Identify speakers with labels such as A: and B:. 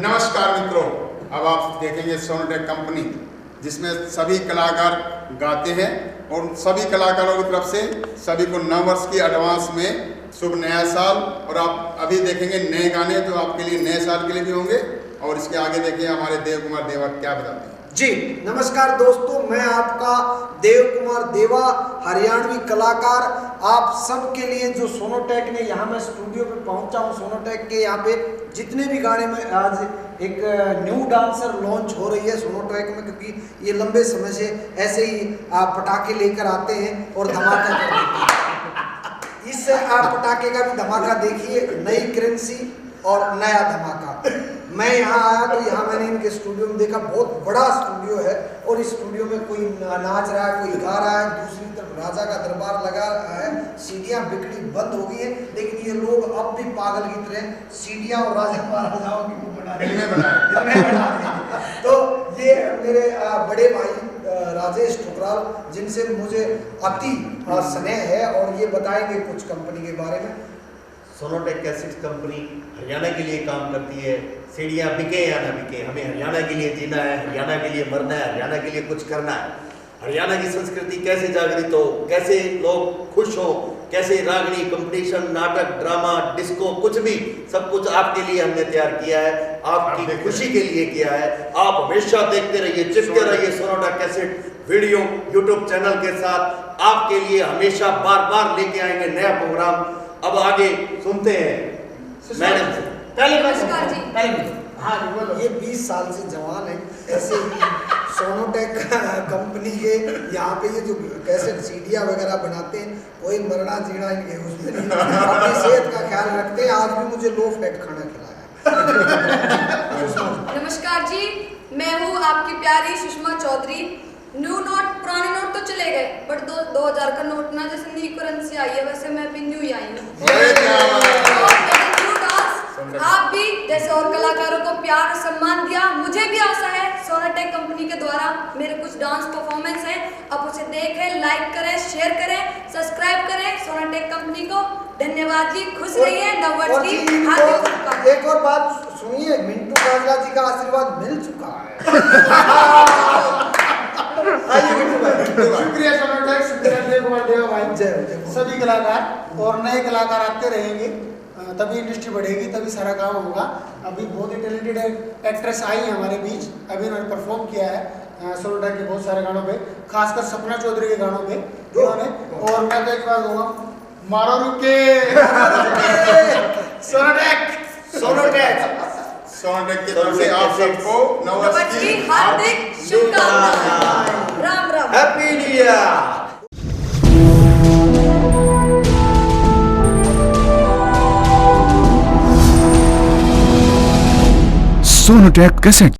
A: नमस्कार मित्रों, अब आप देखेंगे सोनोटेक कंपनी जिसमें सभी कलाकार गाते हैं और सभी कलाकारों की तरफ से सभी को नव वर्ष की एडवांस में शुभ नया साल। और आप अभी देखेंगे नए गाने जो आपके लिए नए साल के लिए भी होंगे। और इसके आगे देखिए हमारे देव कुमार देवा क्या बताते हैं।
B: जी नमस्कार दोस्तों, मैं आपका देव कुमार देवा, हरियाणवी कलाकार। आप सबके लिए जो सोनोटेक ने यहाँ मैं स्टूडियो पे पहुँचा हूँ, सोनोटेक के यहाँ पे जितने भी गाने में आज एक न्यू डांसर लॉन्च हो रही है सोनोटेक में, क्योंकि ये लंबे समय से ऐसे ही आप पटाखे लेकर आते हैं और धमाका कर देते हैं। इस आप पटाखे का भी धमाका देखिए, नई करेंसी और नया धमाका। मैं यहाँ आया तो यहाँ मैंने इनके स्टूडियो में देखा, बहुत बड़ा स्टूडियो है और इस स्टूडियो में कोई नाच रहा है, कोई गा रहा है, दूसरी तरफ राजा का दरबार लगा रहा है। सीढ़ियाँ बिकनी बंद हो गई है, लेकिन ये लोग अब भी पागल की तरह सीढ़ियाँ और राजा महाराजाओं की बना तो ये मेरे बड़े भाई राजेश ठुकराल, जिनसे मुझे अति स्नेह है और ये बताएंगे कुछ कंपनी के बारे में।
C: सोनोटेक कैसेट्स कंपनी हरियाणा के लिए काम करती है। सीढ़ियाँ बिके या ना बिके, हमें हरियाणा के लिए जीना है, हरियाणा के लिए मरना है, हरियाणा के लिए कुछ करना है। हरियाणा की संस्कृति कैसे जागृत हो, कैसे लोग खुश हो, कैसे रागनी कंपटीशन, नाटक, ड्रामा, डिस्को, कुछ भी सब कुछ आपके लिए हमने तैयार किया है, आपकी खुशी के लिए किया है। आप हमेशा देखते रहिए, चिपके रहिए Sonotek cassette video YouTube channel के साथ। आपके लिए हमेशा बार बार लेके आएंगे नया प्रोग्राम। अब आगे सुनते हैं मैडम से।
D: नमस्कार जी।
B: हाँ बोलो। ये 20 साल से जवान है, ऐसे सोनोटेक कंपनी के यहाँ पे ये जो कैसेट सीडियाँ वगैरह बनाते हैं, कोई मरना जीना इनके उसमें नहीं, अपनी सेहत का ख्याल रखते हैं। आज भी मुझे लो फैट खाना खिलाया।
D: नमस्कार जी, मैं हूँ आपकी प्यारी सुषमा चौधरी। न्यू नोट, पुराने नोट तो चले गए, बट 2000 का नोट ना, जैसे न्यू करेंसी आई है वैसे मैं भी न्यू ही आई हूँ। आप भी जैसे और कलाकारों को प्यार और सम्मान दिया, मुझे भी आशा है सोनोटेक कंपनी के द्वारा मेरे कुछ डांस परफॉर्मेंस है, आप उसे देखें, लाइक करें, शेयर करें, सब्सक्राइब करें सोनोटेक कंपनी को। धन्यवाद जी, खुश रहिए। नववर्ष की हार्दिक शुभकामनाएं।
B: एक और बात सुनिए, मिंटू काजला जी का आशीर्वाद मिल चुका है।
E: शुक्रिया सोनोटेक, शुक्रिया देव कुमार देवा भाई।
B: जय
E: सभी कलाकार और नए कलाकार आते रहेंगे, तभी इंडस्ट्री बढ़ेगी, तभी सारा काम होगा। अभी बहुत ही टैलेंटेड एक्ट्रेस आई है हमारे बीच, अभी उन्होंने परफॉर्म किया है सोनोटेक के बहुत सारे गानों पे, खासकर सपना चौधरी के गानों पे उन्होंने। और मैं तो एक बार दूंगा, मारो रुके सोनोटेक
A: की तरफ से आप सबको नववर्ष की
D: हार्दिक शुभकामनाएं। Ram Ram,
C: happy new year.
F: Sonotek cassette.